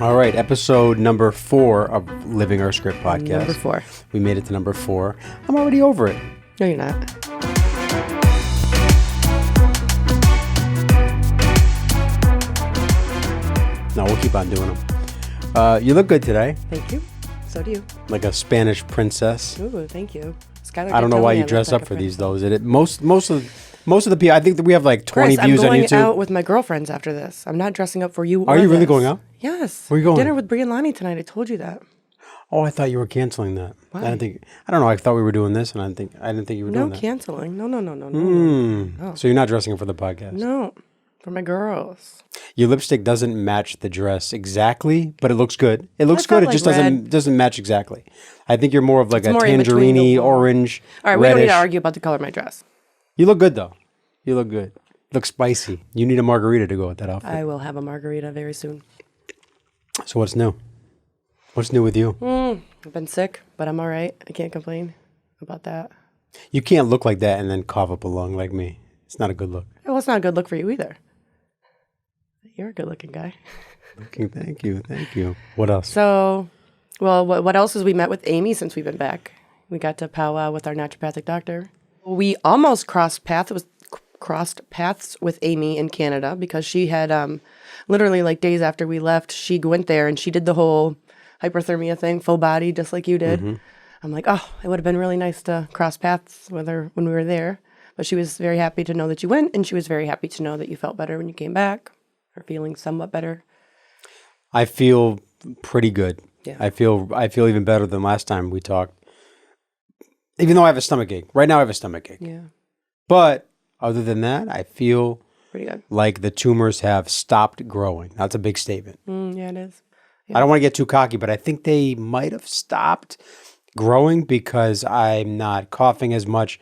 All right, episode number 4 of Living Our Script podcast. Number 4. We made it to number 4. I'm already over it. No, you're not. No, we'll keep on doing them. You look good today. Thank you. So do you. Like a Spanish princess. Ooh, thank you. Skylar I don't know why you dress up for these, though. Is it most of the people? I think that we have like 20 Chris, views on YouTube. I'm going out with my girlfriends after this. I'm not dressing up for you. Are you really going out? Yes. Where are you going? Dinner with Brie and Lonnie tonight. I told you that. Oh, I thought you were canceling that. Why? I don't know. I thought we were doing this, and I didn't think you were doing that. No canceling. No. No. So you're not dressing for the podcast? No, for my girls. Your lipstick doesn't match the dress exactly, but it looks good. It looks I good. felt It just like doesn't match exactly. I think you're more of like It's a more in between tangerine-y, the- orange, All right, we don't need reddish. to argue about the color of my dress. You look good though. You look good. Look spicy. You need a margarita to go with that outfit. I will have a margarita very soon. So what's new? What's new with you? I've been sick, but I'm all right. I can't complain about that. You can't look like that and then cough up a lung like me. It's not a good look. Well, it's not a good look for you either. You're a good-looking guy. Okay, thank you. What else? So, well, what else is we met with Amy since we've been back? We got to powwow with our naturopathic doctor. We almost crossed paths with Amy in Canada because she had literally like days after we left, she went there and she did the whole hyperthermia thing, full body, just like you did. Mm-hmm. I'm like, oh, it would have been really nice to cross paths with her when we were there. But she was very happy to know that you went, and she was very happy to know that you felt better when you came back, or feeling somewhat better. I feel pretty good. Yeah. I feel even better than last time we talked. Even though I have a stomach ache. Right now I have a stomach ache. Yeah, But other than that, I feel pretty good. like the tumors have stopped growing. That's a big statement. Yeah, it is. I don't want to get too cocky, but I think they might have stopped growing because I'm not coughing as much.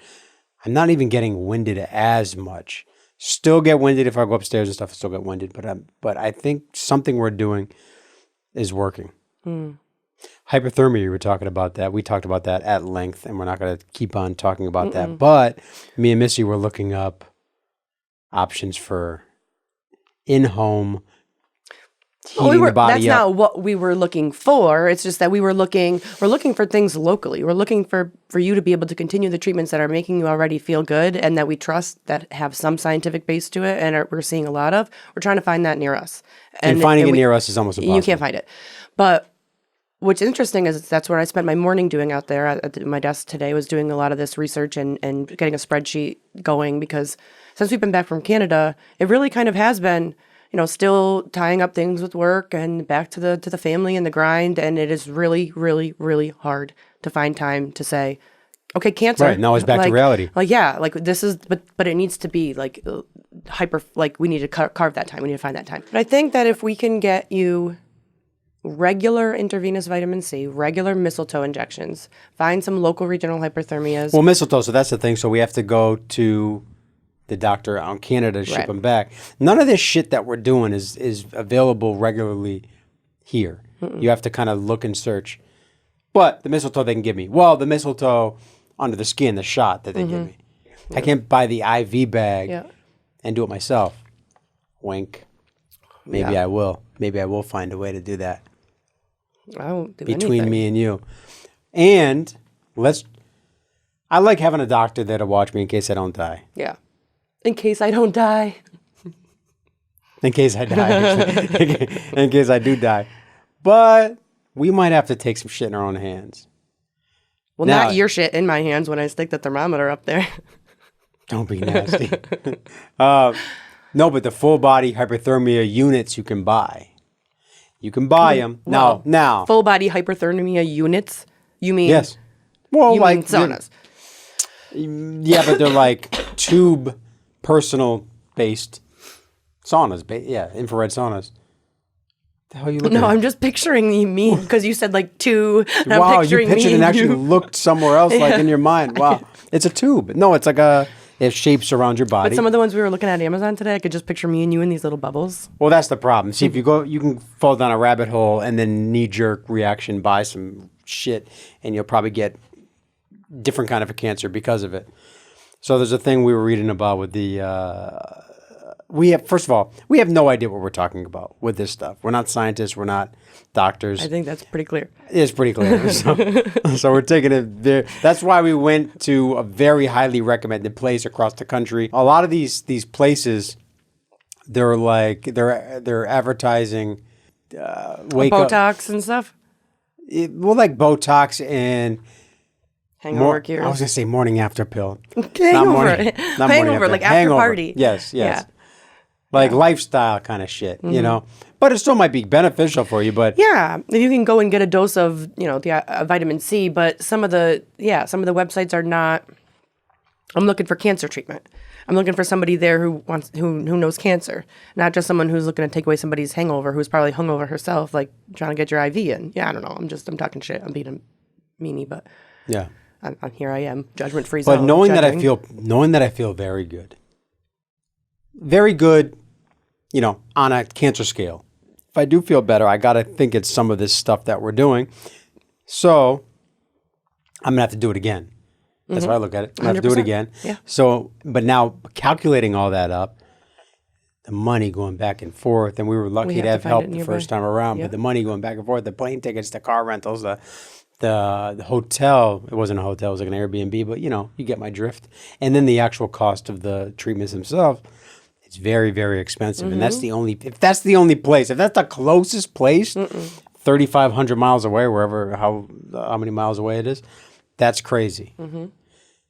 I'm not even getting winded as much. Still get winded if I go upstairs and stuff. I still get winded, but I think something we're doing is working. Hyperthermia, you were talking about that. We talked about that at length, and we're not going to keep on talking about that. But me and Missy were looking up options for in-home heating the body That's up. not what we were looking for. It's just that we're looking for things locally. We're looking for you to be able to continue the treatments that are making you already feel good and that we trust, that have some scientific base to it, and we're seeing a lot of. We're trying to find that near us. And finding it near us is almost impossible. You can't find it. But what's interesting is that's what I spent my morning doing out there at my desk today, was doing a lot of this research and getting a spreadsheet going, because since we've been back from Canada, it really kind of has been, still tying up things with work and back to the family and the grind. And it is really, really, really hard to find time to say, okay, cancer. Right, now it's back to reality. This is, but it needs to be like we need to carve that time. We need to find that time. But I think that if we can get you regular intravenous vitamin C, regular mistletoe injections, find some local regional hyperthermias. Well, mistletoe, so that's the thing. So we have to go to the doctor out in Canada to ship them back. None of this shit that we're doing is available regularly here. You have to kind of look and search. But the mistletoe they can give me. Well, the mistletoe under the skin, the shot that they give me. I can't buy the IV bag and do it myself. Wink. Maybe I will. Maybe I will find a way to do that. I won't do between anything. me and you. And I like having a doctor there to watch me in case I don't die. Yeah. In case I don't die. In case I die. Actually. In case I do die. But we might have to take some shit in our own hands. Well, Now, not your shit in my hands when I stick the thermometer up there. Don't be nasty. No, but the full body hyperthermia units you can buy. You can buy them. Now. Full body hyperthermia units? You mean? Yes. Well, you mean saunas? Yeah, but they're like tube personal based saunas. Infrared saunas. The hell are you looking at? No, I'm just picturing me because you said like two. And Wow, I'm you picturing pictured me and and actually you. looked somewhere else, like in your mind. Wow, it's a tube. No, it's like it shapes around your body. But some of the ones we were looking at Amazon today, I could just picture me and you in these little bubbles. Well, that's the problem. See, if you go, you can fall down a rabbit hole and then knee-jerk reaction, buy some shit, and you'll probably get different kind of a cancer because of it. So there's a thing we were reading about with the first of all, we have no idea what we're talking about with this stuff. We're not scientists. We're not doctors. I think that's pretty clear. It's pretty clear. So we're taking it there. That's why we went to a very highly recommended place across the country. A lot of these places, they're advertising wake Botox and stuff. Like Botox and Hangover cures. I was gonna say morning after pill. Hangover. Not Hangover, like after hangover. party. Yes. Yeah. Like lifestyle kind of shit, you know? But it still might be beneficial for you, but... Yeah, if you can go and get a dose of, the vitamin C, but some of the websites are not... I'm looking for cancer treatment. I'm looking for somebody there who knows cancer, not just someone who's looking to take away somebody's hangover, who's probably hungover herself, like trying to get your IV in. Yeah, I don't know. I'm talking shit. I'm being a meanie, but... Yeah. I'm here I am, judgment-free But zone. knowing that I feel very good. Very good, on a cancer scale. If I do feel better, I got to think it's some of this stuff that we're doing. So I'm going to have to do it again. That's how I look at it. I'm going to have to do it again. Yeah. So, but now calculating all that up, the money going back and forth, and we were lucky to have help the first time around, but the money going back and forth, the plane tickets, the car rentals, the hotel, it wasn't a hotel, it was like an Airbnb, but you get my drift. And then the actual cost of the treatments themselves. It's very, very expensive. And that's the only place, if that's the closest place, 3,500 miles away, how many miles away it is, that's crazy.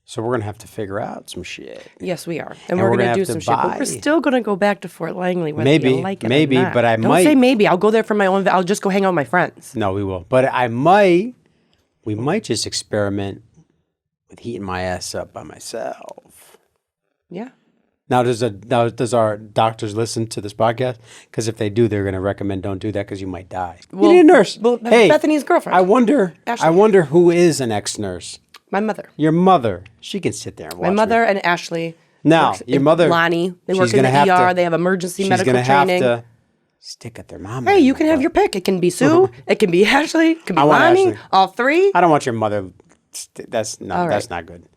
So we're going to have to figure out some shit. Yes, we are. And we're going to do some shit. But we're still going to go back to Fort Langley whether you like it or not. But Don't say maybe. I'll go there for my own, I'll just go hang out with my friends. No, we will. But we might just experiment with heating my ass up by myself. Yeah. Now, does our doctors listen to this podcast? Because if they do, they're going to recommend don't do that because you might die. Well, you need a nurse. Well, hey, Bethany's girlfriend. I wonder who is an ex-nurse. My mother. Your mother. She can sit there and watch my mother me. and Ashley. Now, your mother. Lonnie. They work in the ER. They have emergency medical training. She's going to have to stick at their mom. Hey, you can have your pick. It can be Sue. It can be Ashley. It can be Lonnie. All three. I don't want your mother. That's not good.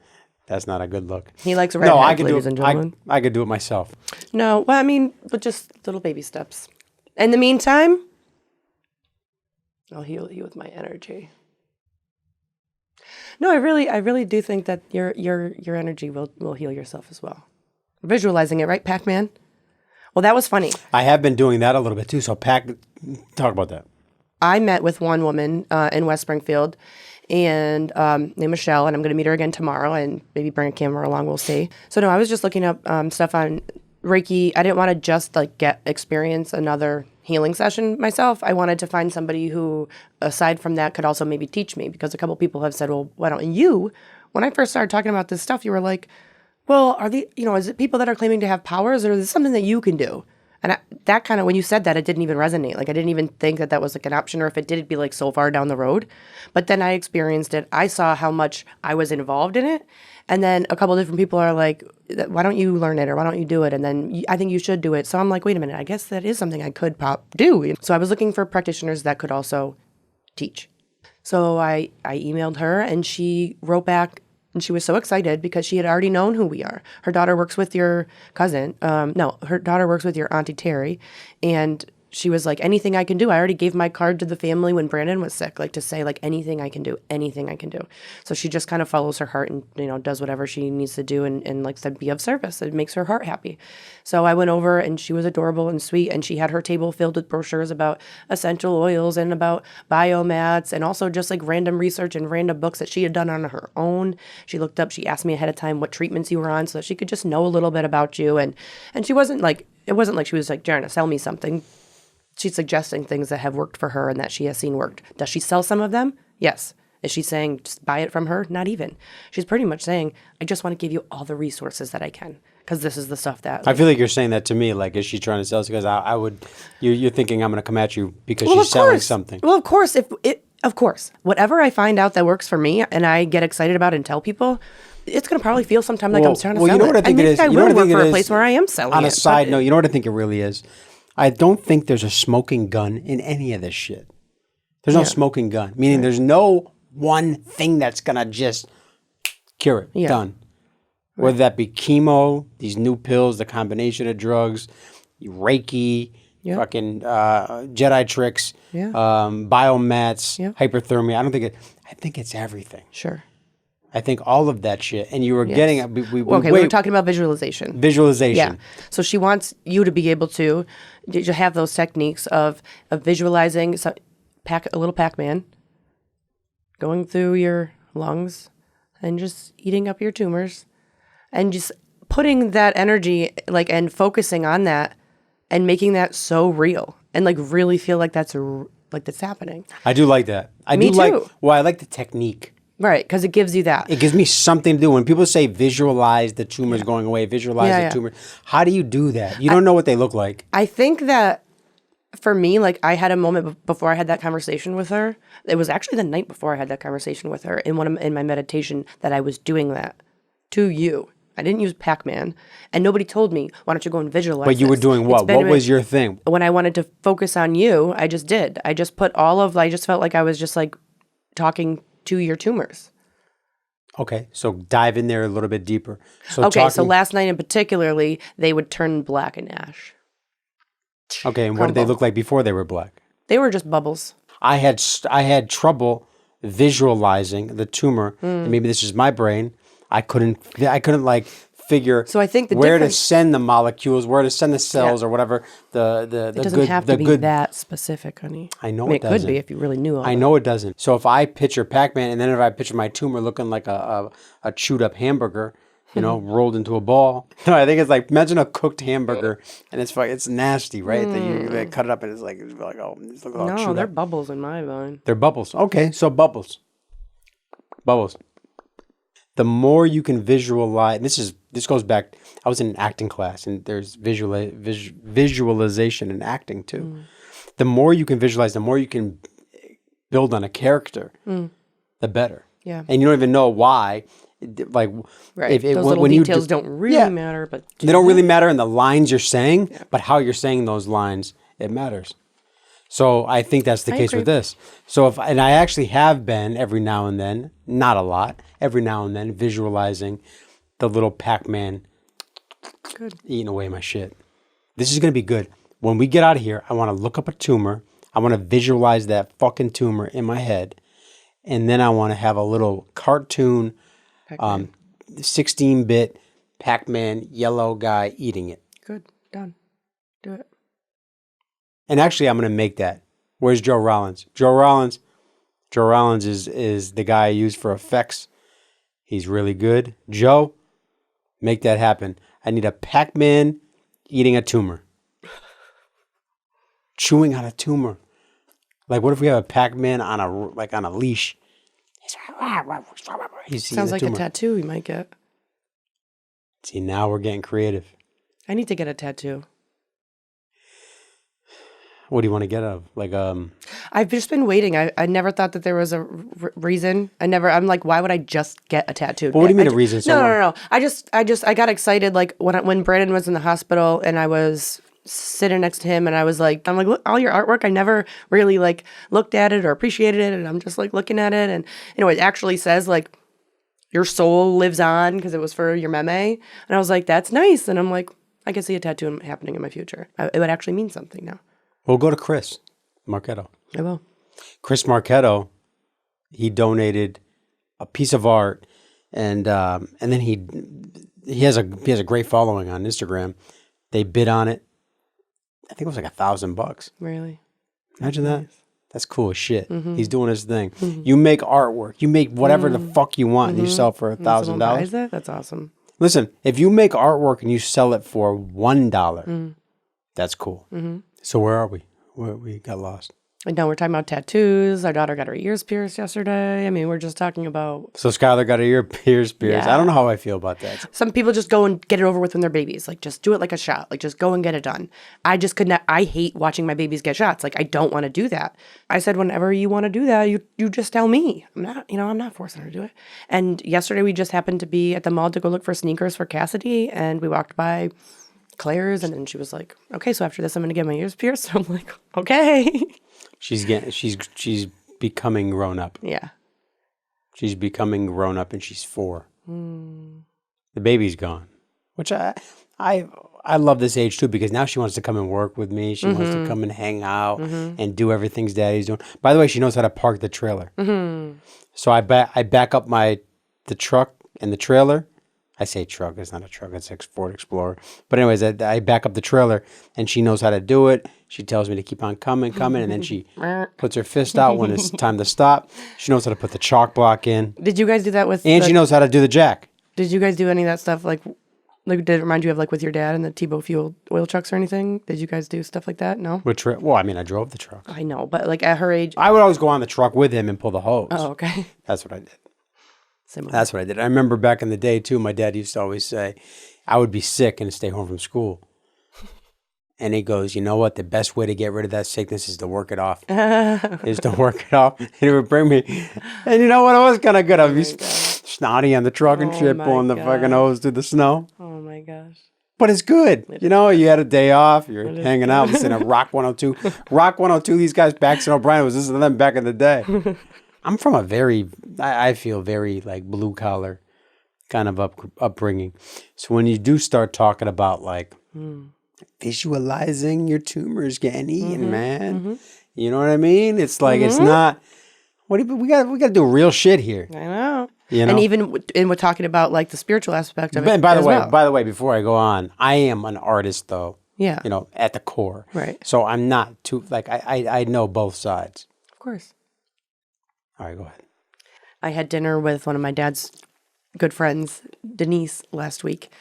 That's not a good look. He likes redheads, ladies and gentlemen. I could do it myself. No, well, but just little baby steps. In the meantime, I'll heal you with my energy. No, I really do think that your energy will heal yourself as well. Visualizing it, right, Pacman? Well, that was funny. I have been doing that a little bit too. So, talk about that. I met with one woman in West Springfield, and named Michelle, and I'm going to meet her again tomorrow, and maybe bring a camera along. We'll see. So, no, I was just looking up stuff on Reiki. I didn't want to just experience another healing session myself. I wanted to find somebody who, aside from that, could also maybe teach me, because a couple people have said, well, why don't you? When I first started talking about this stuff, you were like, well, is it people that are claiming to have powers, or is it something that you can do? And that kind of, when you said that, it didn't even resonate. I didn't even think that was an option, or if it did, it'd be so far down the road. But then I experienced it. I saw how much I was involved in it. And then a couple of different people are like, why don't you learn it, or why don't you do it? And then I think you should do it. So I'm like, wait a minute, I guess that is something I could do. So I was looking for practitioners that could also teach. So I emailed her, and she wrote back. And she was so excited because she had already known who we are. Her daughter works with your cousin. Her daughter works with your Auntie Terry. And she was like, anything I can do. I already gave my card to the family when Brandon was sick, to say anything I can do, anything I can do. So she just kind of follows her heart and, does whatever she needs to do and like said, be of service. It makes her heart happy. So I went over, and she was adorable and sweet. And she had her table filled with brochures about essential oils and about biomats, and also just random research and random books that she had done on her own. She looked up, she asked me ahead of time what treatments you were on so that she could just know a little bit about you. And she wasn't it wasn't like she was trying to sell me something. She's suggesting things that have worked for her and that she has seen worked. Does she sell some of them? Yes. Is she saying just buy it from her? Not even. She's pretty much saying, I just want to give you all the resources that I can, because this is the stuff that... I feel like you're saying that to me, is she trying to sell us? Because I would... You're thinking I'm going to come at you because she's selling something. Well, of course. Of course. Whatever I find out that works for me and I get excited about and tell people, it's going to probably feel sometime like I'm trying to sell it. You know what I think it is? I will work for a place where I am selling it. On a side note, you know what I think it really is? I don't think there's a smoking gun in any of this shit. There's no smoking gun, meaning there's no one thing that's going to just cure it. Yeah. Done. Whether that be chemo, these new pills, the combination of drugs, Reiki, fucking Jedi tricks, biomats, hyperthermia. I think it's everything. Sure. I think all of that shit. And you were getting it. We were talking about visualization. Visualization. Yeah. So she wants you to be able to have those techniques of visualizing a little Pacman going through your lungs and just eating up your tumors and just putting that energy and focusing on that and making that so real and really feel like that's happening. I do like that. I like the technique. Right, because it gives you that. It gives me something to do. When people say visualize the tumors going away, visualize the tumor, how do you do that? You don't know what they look like. I think that for me, I had a moment before I had that conversation with her. It was actually the night before I had that conversation with her in my meditation that I was doing that to you. I didn't use Pacman, and nobody told me, why don't you go and visualize But you were doing what? What was your thing? When I wanted to focus on you, I just did. I just put I just felt like I was just talking to your tumors. Okay, so dive in there a little bit deeper. So last night in particularly, they would turn black and ash. Okay, and what did they look like before they were black? They were just bubbles. I had trouble visualizing the tumor. And maybe this is my brain. I couldn't figure. So I think where to send the molecules, where to send the cells, or whatever. It doesn't have to be that specific, honey. I know it doesn't. It could be if you really knew all I know it doesn't. So if I picture Pacman, and then if I picture my tumor looking like a chewed up hamburger, rolled into a ball. No, I think it's imagine a cooked hamburger, and it's nasty, right? They cut it up, and it's like it's all chewed up. No, they're bubbles in my mind. They're bubbles. Okay, so bubbles. The more you can visualize, this goes back. I was in an acting class, and there's visualization in acting too. The more you can visualize, the more you can build on a character, the better. Yeah, and you don't even know why. Right. Those little details don't really matter, but they don't really matter in the lines you're saying, but how you're saying those lines, it matters. So I think that's the case with this. So and I actually have been every now and then, not a lot, every now and then visualizing the little Pacman eating away my shit. This is going to be good. When we get out of here, I want to look up a tumor. I want to visualize that fucking tumor in my head. And then I want to have a little cartoon, 16-bit Pacman yellow guy eating it. Good. Done. Do it. And actually, I'm going to make that. Where's Joe Rollins? Joe Rollins is the guy I use for effects. He's really good. Joe, make that happen. I need a Pacman eating a tumor. Chewing on a tumor. What if we have a Pacman on a leash? Sounds like a tattoo you might get. See, now we're getting creative. I need to get a tattoo. What do you want to get out of? I've just been waiting. I never thought that there was a reason. I'm like, why would I just get a tattoo? Well, what do you mean a reason? No. I got excited when Brandon was in the hospital and I was sitting next to him and I'm like, look, all your artwork. I never really looked at it or appreciated it, and I'm just looking at it, and it actually says your soul lives on because it was for your meme, and I was like, that's nice, and I'm like, I can see a tattoo happening in my future. It would actually mean something now. We'll go to Chris Marchetto. I will. Chris Marchetto, he donated a piece of art, and then he has a great following on Instagram. They bid on it. I think it was $1,000. Really? Imagine that. That's cool as shit. Mm-hmm. He's doing his thing. Mm-hmm. You make artwork. You make whatever the fuck you want, and you sell for $1,000. Buys it? That's awesome. Listen, if you make artwork and you sell it for $1, that's cool. Mm-hmm. So where are we? We got lost. And now we're talking about tattoos. Our daughter got her ears pierced yesterday. I mean, we're just talking about... So Skylar got her ears pierced. Yeah. I don't know how I feel about that. Some people just go and get it over with when they're babies. Just do it like a shot. Just go and get it done. I just could not... I hate watching my babies get shots. I don't want to do that. I said, whenever you want to do that, you just tell me. I'm not forcing her to do it. And yesterday we just happened to be at the mall to go look for sneakers for Cassidy, and we walked by Claire's, and then she was like, okay, so after this I'm going to get my ears pierced. So I'm like, okay. She's becoming grown up. Yeah. She's becoming grown up, and she's 4. The baby's gone, which I love this age too, because now she wants to come and work with me. She wants to come and hang out and do everything daddy's doing. By the way, she knows how to park the trailer. So I back up the truck and the trailer. I say truck, it's not a truck, it's a Ford Explorer. But anyways, I back up the trailer and she knows how to do it. She tells me to keep on coming, and then she puts her fist out when it's time to stop. She knows how to put the chalk block in. Did you guys do that with? And she knows how to do the jack. Did you guys do any of that stuff like did it remind you of like with your dad and the TEEBO fuel oil trucks or anything? Did you guys do stuff like that? No? Well, I mean, I drove the truck. I know, but like at her age. I would always go on the truck with him and pull the hose. Oh, okay. That's what I did. Similar. That's what I did. I remember back in the day too, my dad used to always say, I would be sick and stay home from school. And he goes, you know what? The best way to get rid of that sickness is to work it off. Is to work it off. And he would bring me. And you know what? It was kind of good. I'd be snotty on the truck and shit, pulling the fucking hose through the snow. Oh my gosh. But it's good. You know, you had a day off. You're hanging out, listening to Rock 102. Rock 102, these guys, Baxter and O'Brien, was listening to them back in the day. I'm from a very, I feel very like blue collar kind of upbringing. So when you do start talking about like visualizing your tumors getting eaten, man, you know what I mean? It's like it's not. We got to do real shit here. I know. You know? And even we're talking about like the spiritual aspect of it. And by the way, before I go on, I am an artist though. Yeah. You know, at the core. Right. So I'm not too like I know both sides. Of course. All right, go ahead. I had dinner with one of my dad's good friends, Denise, last week,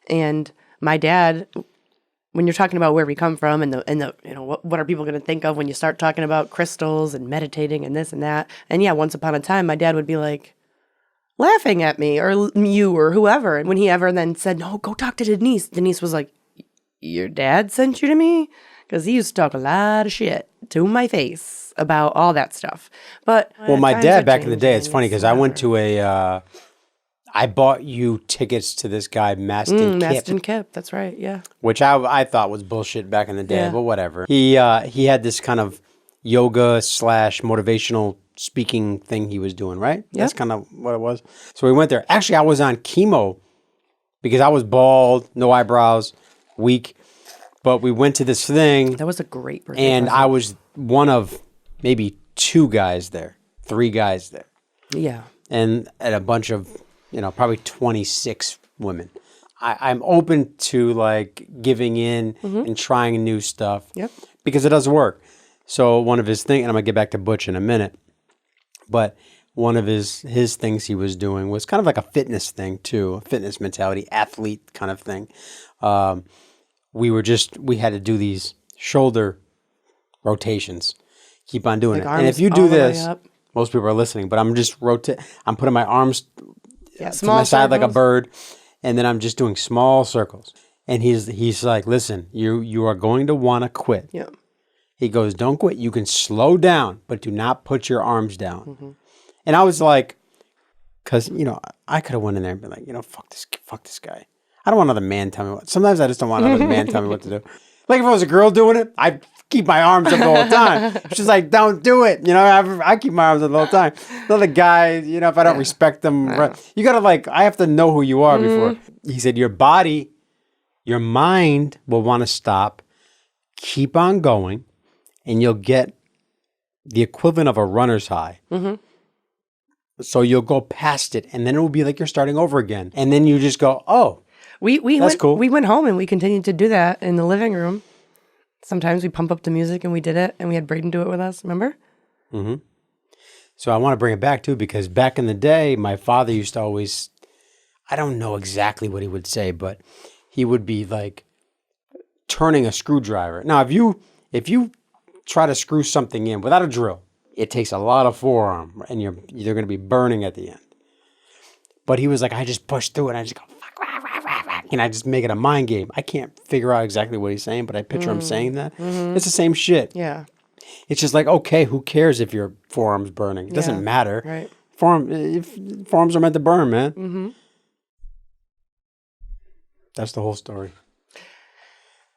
and my dad. When you're talking about where we come from and the you know what are people going to think of when you start talking about crystals and meditating and this and that, and yeah, once upon a time my dad would be like laughing at me or you or whoever, and when he ever then said no, go talk to Denise was like, your dad sent you to me? Because he used to talk a lot of shit to my face about all that stuff. But well, my dad back in the day, it's funny because I went to I bought you tickets to this guy, Maston Kip. That's right, yeah. Which I thought was bullshit back in the day, but whatever. He had this kind of yoga / motivational speaking thing he was doing, right? Yeah. That's kind of what it was. So we went there. Actually, I was on chemo because I was bald, no eyebrows, weak. But we went to this thing. That was a great birthday and present. I was one of maybe 3 guys there. Yeah. And a bunch of, probably 26 women. I'm open to like giving in and trying new stuff. Yep. Because it does work. So one of his things, and I'm going to get back to Butch in a minute, but one of his things he was doing was kind of like a fitness thing too, a fitness mentality, athlete kind of thing. We had to do these shoulder rotations. Keep on doing it. And if you do this, most people are listening, but I'm just I'm putting my arms to my side like a bird, and then I'm just doing small circles. And he's like, listen, you are going to want to quit. Yeah. He goes, don't quit. You can slow down, but do not put your arms down. And I was like, because, I could have went in there and been like, fuck this guy. I don't want another man tell me what. Sometimes I just don't want another man tell me what to do. Like if it was a girl doing it, I'd keep my arms up the whole time. She's like, don't do it. I keep my arms up the whole time. Another guy, if I don't respect them, you got to I have to know who you are before. He said, your mind will want to stop, keep on going, and you'll get the equivalent of a runner's high. So you'll go past it, and then it will be like you're starting over again. And then you just go, oh, that's cool. We went home and we continued to do that in the living room. Sometimes we pump up the music and we did it, and we had Braden do it with us, remember? So I want to bring it back too, because back in the day, my father used to always, I don't know exactly what he would say, but he would be like turning a screwdriver. Now, if you try to screw something in without a drill, it takes a lot of forearm, and you're going to be burning at the end. But he was like, I just push through it, and I just go, fuck, rah, rah, rah, rah, and I just make it a mind game. I can't figure out exactly what he's saying, but I picture him saying that. It's the same shit. Yeah. It's just like, okay, who cares if your forearm's burning? It doesn't matter. Right. Forearms are meant to burn, man. That's the whole story.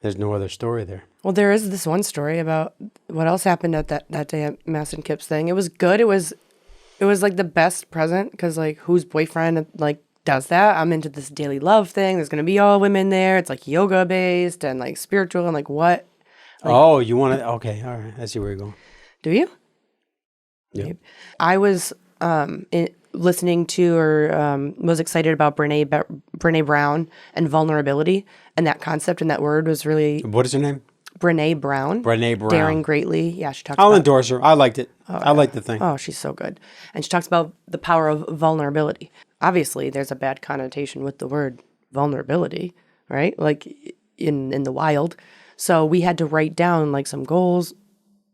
There's no other story there. Well, there is this one story about what else happened at that day at Maston Kip's thing. It was good. It was like the best present because like whose boyfriend like does that. I'm into this daily love thing. There's going to be all women there. It's like yoga based and like spiritual and like what? Oh, you want to? Okay, all right. I see where you're going. Do you? Yeah. I was listening to or was excited about Brene Brown and vulnerability, and that concept and that word was really What is her name? Brene Brown. Brene Brown. Daring Greatly. Yeah, she talks I'll about. endorse her. I liked it. I liked the thing. Oh, she's so good. And she talks about the power of vulnerability. Obviously, there's a bad connotation with the word vulnerability, right? Like in the wild. So we had to write down like some goals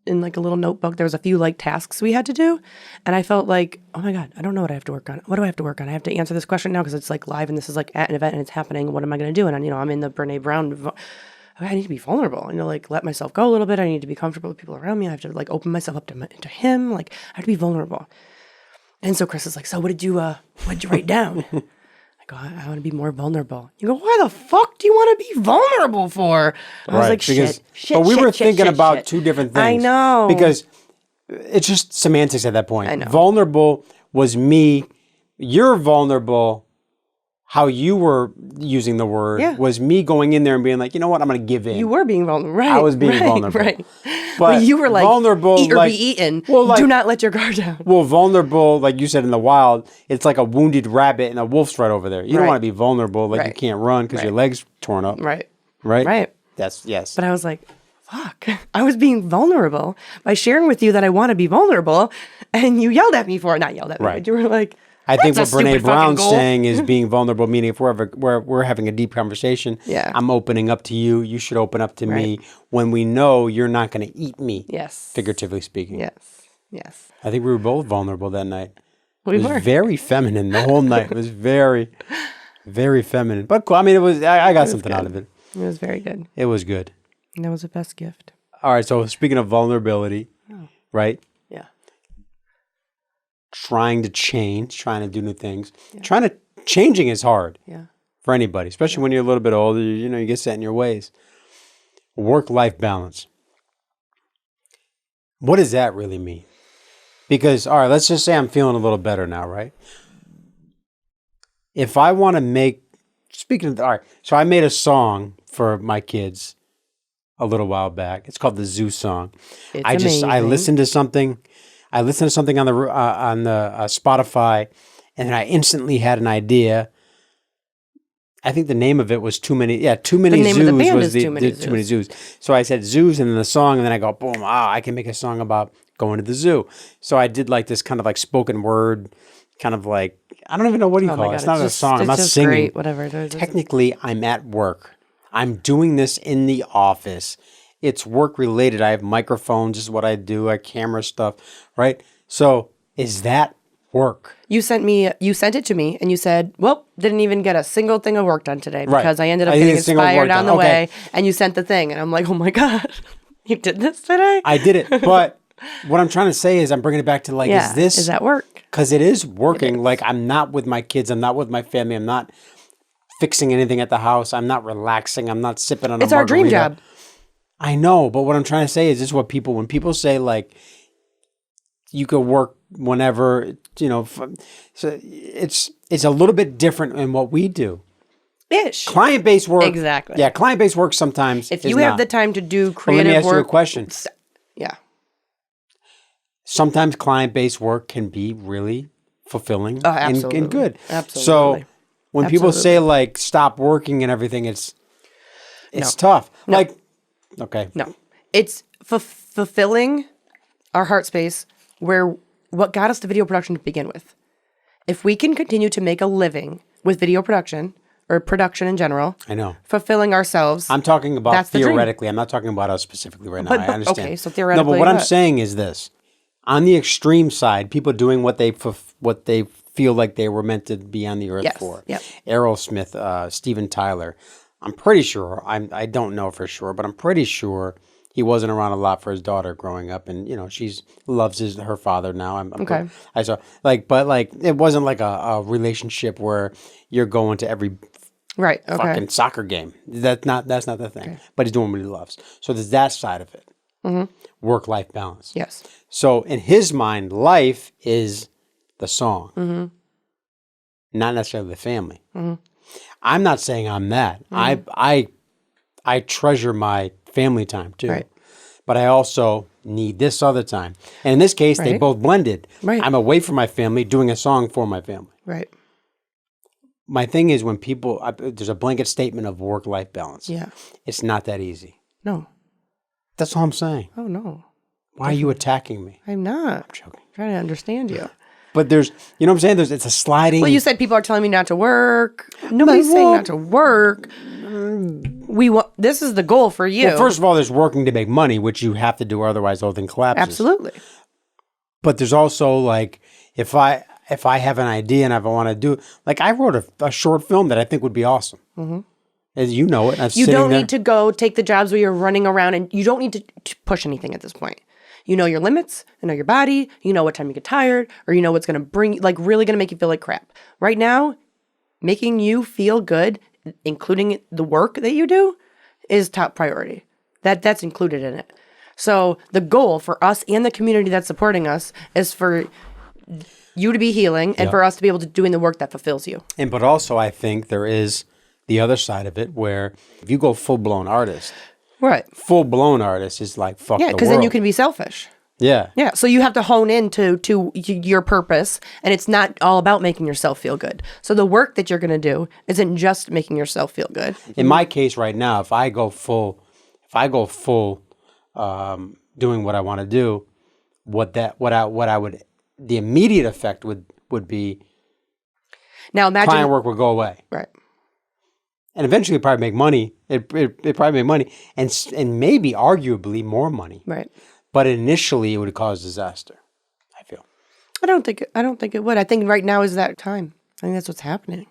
in like a little notebook. There was a few like tasks we had to do. And I felt like, oh my God, I don't know what I have to work on. What do I have to work on? I have to answer this question now because it's like live and this is like at an event and it's happening. What am I going to do? And I'm in the Brene Brown. I need to be vulnerable. Like let myself go a little bit. I need to be comfortable with people around me. I have to like open myself up to him. Like I have to be vulnerable. And so Chris is like, so what did you write down? I go, I want to be more vulnerable. You go, why the fuck do you want to be vulnerable for? I was like, shit. But we were thinking about two different things. I know. Because it's just semantics at that point. I know. Vulnerable was me. You're vulnerable. How you were using the word was me going in there and being like, you know what, I'm going to give in. You were being vulnerable. Right. I was being vulnerable. Right. But you were like, vulnerable, eat or like, be eaten. well, like, do not let your guard down. Well, vulnerable, like you said in the wild, it's like a wounded rabbit and a wolf's right over there. You don't want to be vulnerable, like you can't run because your leg's torn up. Right. Right? Right. That's, yes. But I was like, fuck. I was being vulnerable by sharing with you that I want to be vulnerable. And you yelled at me for it. Not yelled at me, but you were like, I think what that's a stupid Brene Brown's fucking goal. saying is being vulnerable, meaning if we're having a deep conversation, I'm opening up to you, you should open up to me when we know you're not going to eat me, figuratively speaking. Yes, yes. I think we were both vulnerable that night. We it was were. very feminine the whole night. It was very, very feminine. But cool. I mean, I got something out of it. It was very good. It was good. And that was the best gift. All right, so speaking of vulnerability, right? Yeah. Trying to change, trying to do new things. Changing is hard for anybody, especially when you're a little bit older, you get set in your ways. Work-life balance. What does that really mean? Because, all right, let's just say I'm feeling a little better now, right? If I want to all right, so I made a song for my kids a little while back. It's called the Zoo Song. It's amazing. I listened to something. I listened to something on the Spotify, and then I instantly had an idea. I think the name of it was Too Many. Yeah, Too Many the name Zoos of the band was is the Too Many Too Many Zoos. So I said zoos, and then the song, and then I go, boom! I can make a song about going to the zoo. So I did like this kind of like spoken word, kind of like I don't even know what do you call it. It's not a song. I'm not singing. Great, whatever it is. Technically, I'm at work. I'm doing this in the office. It's work related. I have microphones. This is what I do. I camera stuff, right? So is that work? You sent it to me and you said, well, didn't even get a single thing of work done today because I ended up getting inspired on the way and you sent the thing. And I'm like, oh my God, you did this today? I did it. But what I'm trying to say is I'm bringing it back to like, is that work? Because it is working. Like I'm not with my kids. I'm not with my family. I'm not fixing anything at the house. I'm not relaxing. I'm not sipping on a margarita. It's our dream job. I know. But what I'm trying to say is this is what when people say like, you could work whenever, so it's a little bit different in what we do. Ish. Client-based work. Exactly. Yeah, client-based work sometimes if you have the time to do creative let me ask work. you a question. Yeah. Sometimes client-based work can be really fulfilling and good. Absolutely. So when people say like stop working and everything, it's tough. No. Like, okay. No. It's fulfilling our heart space where what got us to video production to begin with. If we can continue to make a living with video production or production in general, I know, fulfilling ourselves. I'm talking about theoretically. I'm not talking about us specifically right now. I understand. Okay, so theoretically. No, but what I'm saying is this: on the extreme side, people doing what they feel like they were meant to be on the earth for. Yep. Aerosmith, Steven Tyler. I'm pretty sure. I don't know for sure, but I'm pretty sure he wasn't around a lot for his daughter growing up, and she loves her father now. Okay. I saw but it wasn't like a relationship where you're going to every fucking soccer game. That's not the thing. Okay. But he's doing what he loves. So there's that side of it. Mm-hmm. Work-life balance. Yes. So in his mind, life is the song. Mm-hmm. not necessarily the family. I'm not saying I'm that. I treasure my family time too. Right. But I also need this other time. And in this case, they Right. both blended. Right. I'm away from my family doing a song for my family. Right. My thing is when people, there's a blanket statement of work-life balance. Yeah. It's not that easy. No. That's all I'm saying. Oh, no. Why are you attacking me? I'm not. I'm joking. I'm trying to understand you. But there's, you know what I'm saying? It's a sliding. Well, you said people are telling me not to work. Nobody's saying not to work. This is the goal for you. Well, first of all, there's working to make money, which you have to do, or otherwise the whole thing collapses. Absolutely. But there's also like, if I have an idea and if I want to do, like I wrote a short film that I think would be awesome. As you know it. You don't need to go take the jobs where you're running around, and you don't need to push anything at this point. You know your limits, you know your body, you know what time you get tired, or you know what's going to bring, like really going to make you feel like crap. Right now, making you feel good, including the work that you do, is top priority. That's included in it. So the goal for us and the community that's supporting us is for you to be healing and for us to be able to doing the work that fulfills you. But also I think there is the other side of it where if you go full-blown artist, Right. full-blown artist is like fuck the Yeah, world. because then you can be selfish. Yeah. Yeah, so you have to hone into your purpose, and it's not all about making yourself feel good. So the work that you're going to do isn't just making yourself feel good. In my case right now, if I go full doing what I want to do, the immediate effect would be Now imagine client work would go away. Right. And eventually it'd probably make money. It probably make money and maybe arguably more money. Right. But initially it would cause disaster, I feel. I don't think it would. I think right now is that time. I think that's what's happening.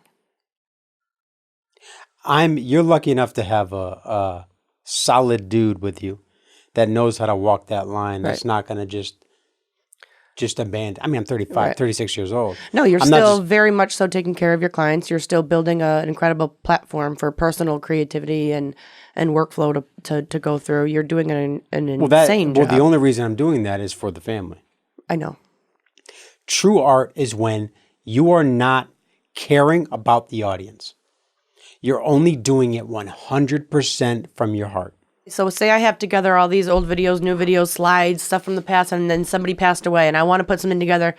You're lucky enough to have a solid dude with you that knows how to walk that line. That's not going to just abandon. I mean, I'm 35, 36 years old. No, you're I'm still very much so taking care of your clients. You're still building an incredible platform for personal creativity and workflow to go through. You're doing an insane job. Well, the only reason I'm doing that is for the family. I know. True art is when you are not caring about the audience. You're only doing it 100% from your heart. So say I have together all these old videos, new videos, slides, stuff from the past, and then somebody passed away, and I want to put something together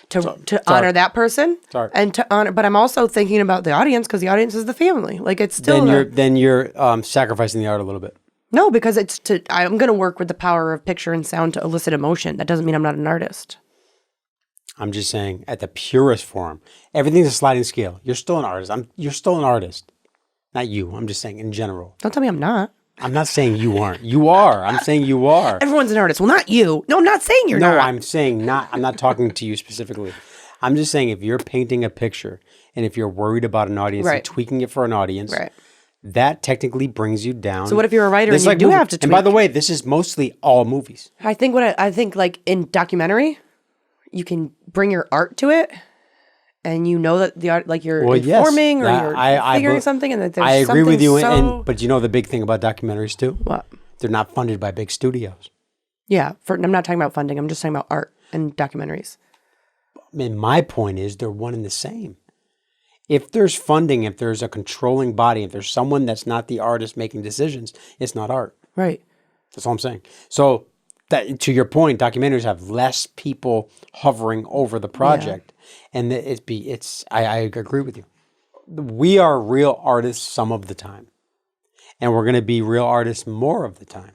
to honor that person and to honor. But I'm also thinking about the audience because the audience is the family. Like it's still then you're sacrificing the art a little bit. No, because I'm going to work with the power of picture and sound to elicit emotion. That doesn't mean I'm not an artist. I'm just saying at the purest form, everything's a sliding scale. You're still an artist. You're still an artist. Not you. I'm just saying in general. Don't tell me I'm not. I'm not saying you aren't. You are. I'm saying you are. Everyone's an artist. Well, not you. No, I'm not saying you're not. No, I'm saying not. I'm not talking to you specifically. I'm just saying if you're painting a picture and if you're worried about an audience and tweaking it for an audience, that technically brings you down. So what if you're a writer and you do have to tweak? And by the way, this is mostly all movies. I think like in documentary, you can bring your art to it. And you know that the art, like you're informing or you're figuring something, and that there's I agree with you. So... But you know the big thing about documentaries too? What? They're not funded by big studios. Yeah, I'm not talking about funding. I'm just talking about art and documentaries. And my point is they're one and the same. If there's funding, if there's a controlling body, if there's someone that's not the artist making decisions, it's not art. Right. That's all I'm saying. So that, to your point, documentaries have less people hovering over the project. And I agree with you. We are real artists some of the time. And we're going to be real artists more of the time.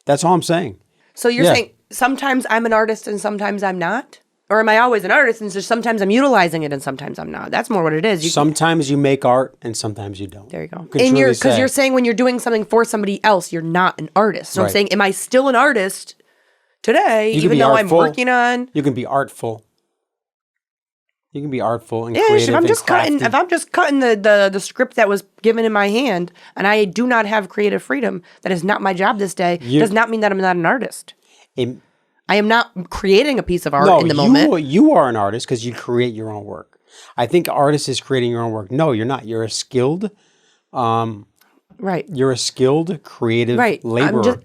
That's all I'm saying. So you're saying sometimes I'm an artist and sometimes I'm not? Or am I always an artist and just sometimes I'm utilizing it and sometimes I'm not? That's more what it is. Sometimes you make art and sometimes you don't. There you go. Because you're saying when you're doing something for somebody else, you're not an artist. So I'm saying, am I still an artist today, even though I'm working on... You can be artful. You can be artful and creative. If I'm just cutting the script that was given in my hand, and I do not have creative freedom, that is not my job this day. Does not mean that I'm not an artist. I am not creating a piece of art in the moment. You are an artist because you create your own work. I think artist is creating your own work. No, you're not. You're a skilled, right. You're a skilled creative laborer.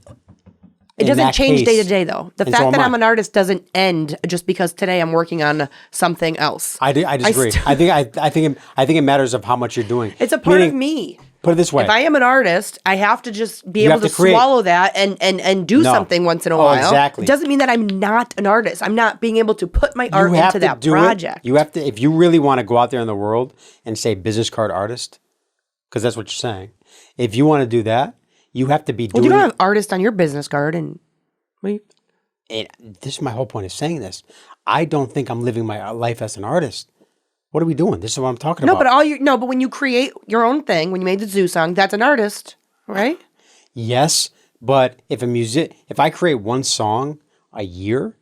It in doesn't that change case- day to day, though. The and so fact am that I. I'm an artist doesn't end just because today I'm working on something else. I disagree. I think it matters of how much you're doing. It's a part of Meaning, me. Put it this way. If I am an artist, I have to just be You able have to to create. swallow that and do No. something once in a Oh, while. exactly. It doesn't mean that I'm not an artist. I'm not being able to put my art you have into to that do project. it. You have to, if you really want to go out there in the world and say business card artist, because that's what you're saying. If you want to do that, you have to be Well, doing you don't it. have artist on your business card, and And this is my whole point of saying this. I don't think I'm living my life as an artist. What are we doing? This is what I'm talking about. but when you create your own thing, when you made the Zoo song, that's an artist, right? Yes, but if I create one song a year,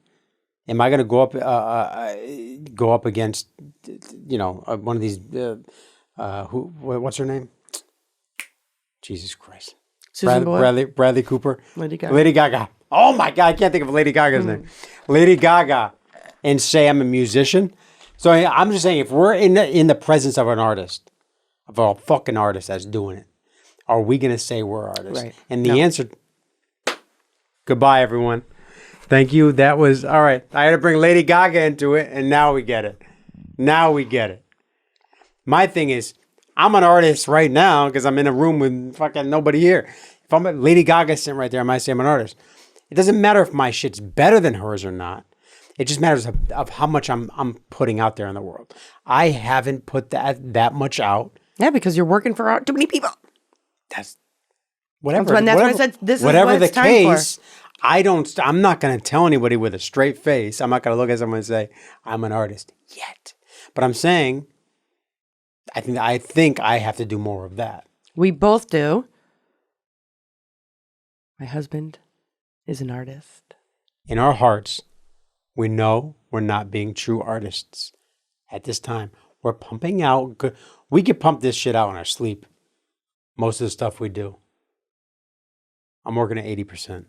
am I going to go up against, one of these? What's her name? Jesus Christ, Susan Boyle? Bradley Cooper, Lady Gaga. Lady Gaga. Oh my God, I can't think of Lady Gaga's name. Lady Gaga, and say I'm a musician. So I'm just saying, if we're in the presence of an artist, of a fucking artist that's doing it, are we going to say we're artists? Right. And the answer, goodbye, everyone. Thank you. That was, all right. I had to bring Lady Gaga into it, and now we get it. My thing is, I'm an artist right now because I'm in a room with fucking nobody here. If I'm Lady Gaga sitting right there, I might say I'm an artist. It doesn't matter if my shit's better than hers or not. It just matters of how much I'm putting out there in the world. I haven't put that much out. Yeah, because you're working for too many people. That's whatever. That's when I said this is whatever what the it's time case. I'm not going to tell anybody with a straight face. I'm not going to look at someone and say I'm an artist yet. But I'm saying, I think I have to do more of that. We both do. My husband is an artist. In our hearts, we know we're not being true artists at this time. We're pumping out. We could pump this shit out in our sleep. Most of the stuff we do. I'm working at 80%.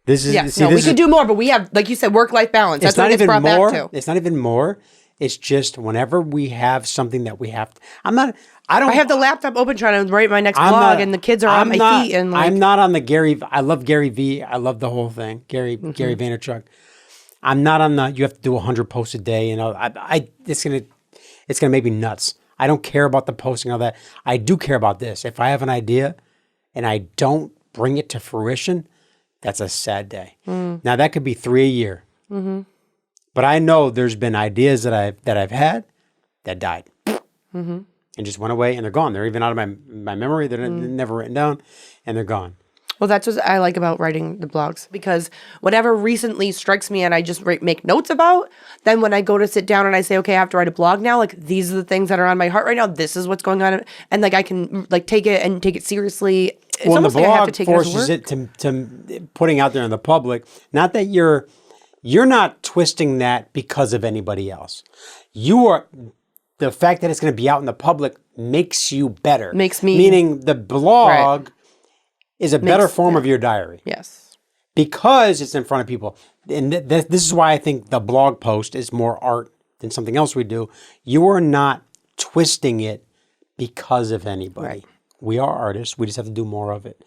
This is we could do more, but we have, like you said, work-life balance. That's what it's brought back to. It's not even more. It's just whenever we have something that we have. I have the laptop open trying to write my next blog, and the kids are on my feet. And I'm not on the Gary. I love Gary V. I love the whole thing. Gary Vaynerchuk. I'm not on the. You have to do 100 posts a day. It's gonna make me nuts. I don't care about the posting, all that. I do care about this. If I have an idea, and I don't bring it to fruition, that's a sad day. Now that could be 3 a year. But I know there's been ideas that I've had that died and just went away, and they're gone. They're even out of my memory. They're never written down, and they're gone. Well, that's what I like about writing the blogs, because whatever recently strikes me and I just make notes about, then when I go to sit down and I say, okay, I have to write a blog now, like these are the things that are on my heart right now. This is what's going on. And like I can like take it seriously. It's almost the like I have blog to take it as forces work. it to putting out there in the public. Not that you're not twisting that because of anybody else. The fact that it's going to be out in the public makes you better. Makes me... Meaning the blog is a better form of your diary. Yes. Because it's in front of people. And this is why I think the blog post is more art than something else we do. You are not twisting it because of anybody. Right. We are artists. We just have to do more of it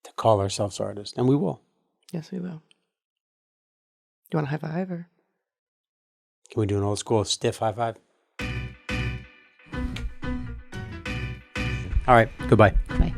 to call ourselves artists. And we will. Yes, we will. Do you want a high five or? Can we do an old school stiff high five? All right. Goodbye. Bye.